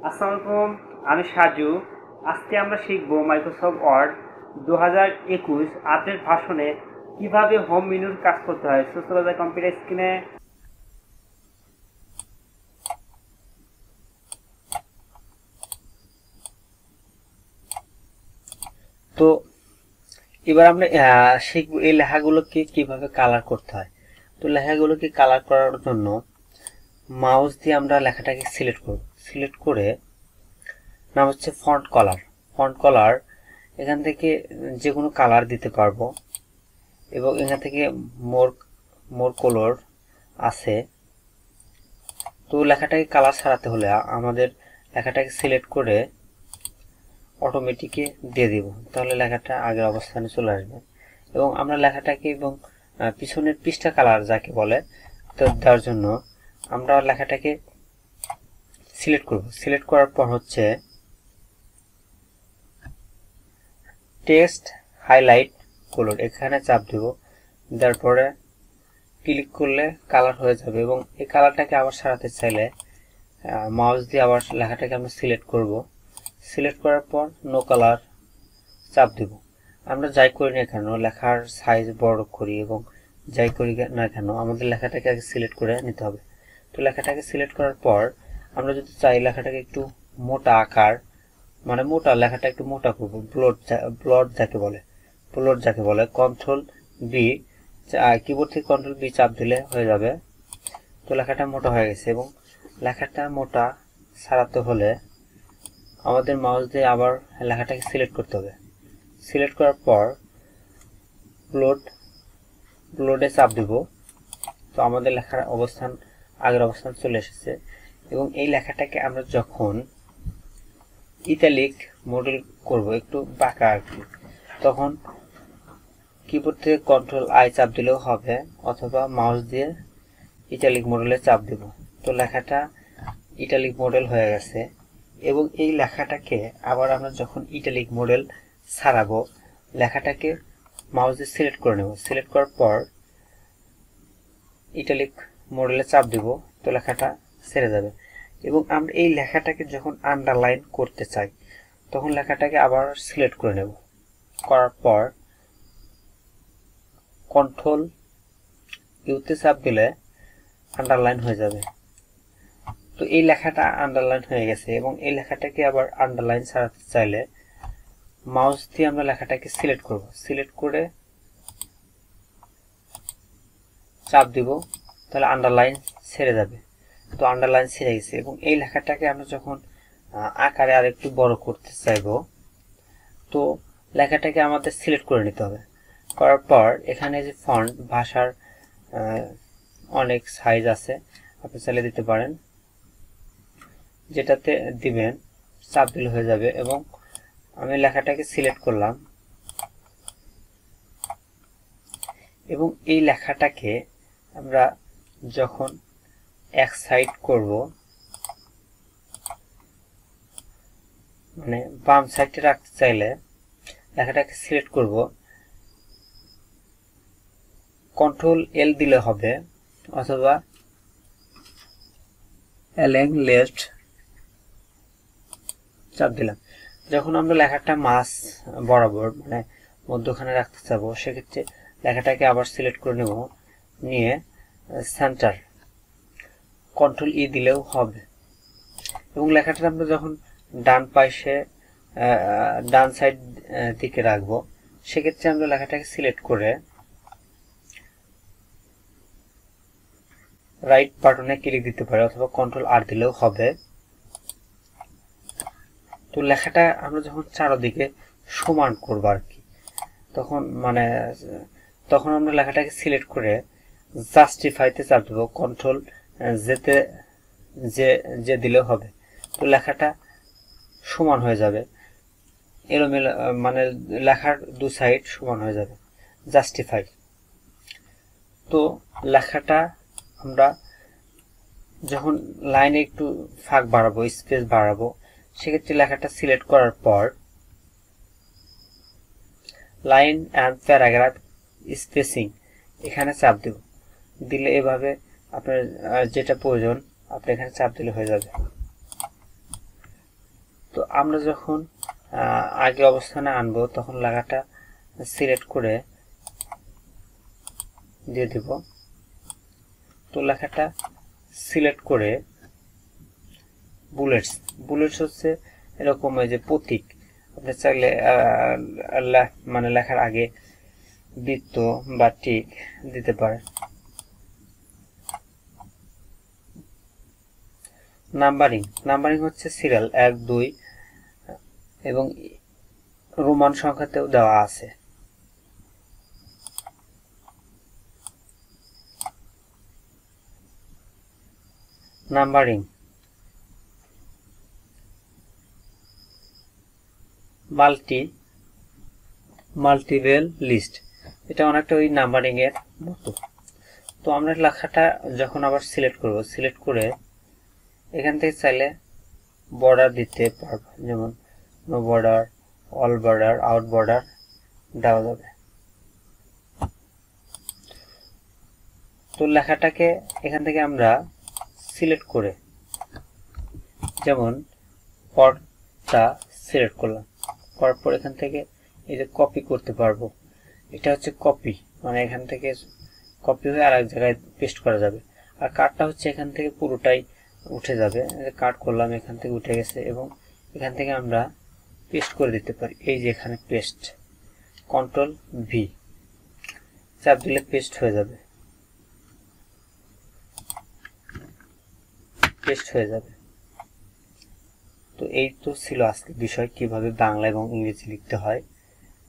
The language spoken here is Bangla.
আসসালামু আলাইকুম, আমি সাজু। আজকে আমরা শিখব মাইক্রোসফট ওয়ার্ড 2021 আপডেট ভার্সনে কিভাবে হোম মেনুর কাজ করতে হয়। সো চলে যায় কম্পিউটার স্ক্রিনে। তো এবার আমরা শিখব এই লেখাগুলোকে কিভাবে কালার করতে হয়। তো লেখাগুলোকে কালার করার জন্য মাউস দিয়ে আমরা লেখাটাকে সিলেক্ট করব। সিলেক্ট করে নাম হচ্ছে ফন্ট কালার। ফন্ট কালার এখান থেকে যে কোনো কালার দিতে পারবো এবং এখান থেকে মোর কালার আছে। তো লেখাটাকে কালার ছাড়াতে হলে আমাদের লেখাটাকে সিলেক্ট করে অটোমেটিকে দিয়ে দিব, তাহলে লেখাটা আগের অবস্থানে চলে আসবে। এবং আমরা লেখাটাকে এবং পিছনের পৃষ্ঠা কালার যাকে বলে তো দেওয়ার জন্য আমরা লেখাটাকে সিলেক্ট করব। সিলেক্ট করার পর হচ্ছে টেক্সট হাইলাইট কালার, এখানে চাপ দেব। তারপরে ক্লিক করলে কালার হয়ে যাবে এবং এই কালারটাকে আবার সারাতে চাইলে মাউস দিয়ে আবার লেখাটাকে আমরা সিলেক্ট করব। সিলেক্ট করার পর নো কালার চাপ দেব। আমরা যাই করি না কেন, লেখার সাইজ বড় করি এবং যাই করি না কেন, আমাদের লেখাটাকে আগে সিলেক্ট করে নিতে হবে। তো লেখাটাকে সিলেক্ট করার পর আমরা যদি চাই লেখাটাকে একটু মোটা আকার, মানে মোটা লেখাটা একটু মোটা করব, ব্লড যাকে বলে কন্ট্রোল বি, কিবোর্ড থেকে কন্ট্রোল বি চাপ দিলে হয়ে যাবে। তো লেখাটা মোটা হয়ে গেছে এবং লেখাটা মোটা ছাড়াতে হলে আমাদের মাউস দিয়ে আবার লেখাটাকে সিলেক্ট করতে হবে। সিলেক্ট করার পর ব্লোডে চাপ দিব। তো আমাদের লেখার অবস্থান আগের অবস্থান চলে এসেছে এবং এই লেখাটাকে আমরা যখন ইটালিক মডেল করব, একটু বাঁকা আর কি, তখন কিবোর্ড থেকে কন্ট্রোল আই চাপ দিলেও হবে অথবা মাউস দিয়ে ইটালিক মডেলে চাপ দিব। তো লেখাটা ইটালিক মডেল হয়ে গেছে এবং এই লেখাটাকে আবার আমরা যখন ইটালিক মডেল ছাড়াবো, লেখাটাকে মাউস দিয়ে সিলেক্ট করে নেব। সিলেক্ট করার পর ইটালিক মডেলে চাপ দিব, তো লেখাটা ছেড়ে যাবে। এবং আমরা এই লেখাটাকে যখন আন্ডারলাইন করতে চাই তখন লেখাটাকে আবার সিলেক্ট করে নেব। করার পর কন্ট্রোল ইউতে চাপ দিলে আন্ডারলাইন হয়ে যাবে। তো এই লেখাটা আন্ডারলাইন হয়ে গেছে এবং এই লেখাটাকে আবার আন্ডারলাইন ছাড়াতে চাইলে মাউস দিয়ে আমরা লেখাটাকে সিলেক্ট করব। সিলেক্ট করে চাপ দিব, তাহলে আন্ডারলাইন ছেড়ে যাবে। তো আন্ডারলাইন ছেড়ে গেছে এবং এই লেখাটাকে আমরা যখন আকারে আর একটু বড় করতে চাইব, তো লেখাটাকে আমাদের সিলেক্ট করে নিতে হবে। করার পর এখানে যে ফন্ট ভাষার অনেক সাইজ আছে, আপনি চাইলে দিতে পারেন, যেটাতে দিবেন চাপ দিলে হয়ে যাবে। এবং আমি লেখাটাকে সিলেক্ট করলাম এবং এই লেখাটাকে আমরা যখন এক সাইড করব, মানে বাম সাইডে রাখতে চাইলে লেখাটাকে সিলেক্ট করব, কন্ট্রোল এল দিলে হবে অথবা এলিং লেফট চাপ দিলাম। যখন আমরা লেখাটা মাঝ বরাবর মানে মধ্যখানে রাখতে চাবো, সেক্ষেত্রে লেখাটাকে আবার সিলেক্ট করে নেব, নিয়ে সেন্টার কন্ট্রোল ই দিলেও হবে। এবং লেখাটা আমরা যখন ডান পাশে ডান সাইড দিকে রাখবো, সেক্ষেত্রে আমরা লেখাটাকে সিলেক্ট করে রাইট বাটনে ক্লিক দিতে পারি অথবা কন্ট্রোল আর দিলেও হবে। তো লেখাটা আমরা যখন চারদিকে সমান করবো আর কি, তখন আমরা লেখাটাকে সিলেক্ট করে জাস্টিফাইতে চাপ দেবো, কন্ট্রোল যেতে যে দিলেও হবে। তো লেখাটা সমান হয়ে যাবে, এলোমেলো, মানে লেখার দু সাইড সমান হয়ে যাবে, জাস্টিফাই। তো লেখাটা আমরা যখন লাইনে একটু ফাঁক বাড়াবো, স্পেস বাড়াবো, সেক্ষেত্রে লেখাটা সিলেক্ট করার পর লাইন অ্যান্ড প্যারাগ্রাফ স্পেসিং এখানে চাপ দেব। দিলে এভাবে আপনার যেটা প্রয়োজন আপনি এখানে চাপ দিলে হয়ে যাবে। আমরা যখন আগে অবস্থানে আনবো তখন লেখাটা সিলেক্ট করে দিয়ে দিব। তো লেখাটা সিলেক্ট করে বুলেটস হচ্ছে এরকম এই যে প্রতীক, আপনি চাইলে মানে লেখার আগে বৃত্ত বা টিক দিতে পারে। নাম্বারিং হচ্ছে সিরিয়াল 1 2 এবং রোমান সংখ্যাতেও দেওয়া আছে। নাম্বারিং মাল্টিপল লিস্ট, এটা অনেকটা ওই নাম্বারিং এর মতো। তো আমরা লেখাটা যখন আবার সিলেক্ট করব, সিলেক্ট করে এখান থেকে চাইলে বর্ডার দিতে পারবো, যেমন no border, all border, out border দেওয়া যাবে। তো লেখাটাকে এখান থেকে আমরা সিলেক্ট করে, যেমন পরটা সিলেক্ট করলাম, করার পর এখান থেকে এই যে কপি করতে পারবো। এটা হচ্ছে কপি, মানে এখান থেকে কপি হয়ে আর এক জায়গায় পেস্ট করা যাবে। আর কাটটা হচ্ছে এখান থেকে পুরোটাই উঠে যাবে, কাট করলাম এখান থেকে উঠে গেছে, এবং এখান থেকে আমরা পেস্ট করে দিতে পারি। এই যে এখানে পেস্ট, কন্ট্রোল ভি চাপ দিলে পেস্ট হয়ে যাবে, পেস্ট হয়ে যাবে। তো এই তো ছিল আজকে বিষয়, কিভাবে বাংলা এবং ইংরেজি লিখতে হয়।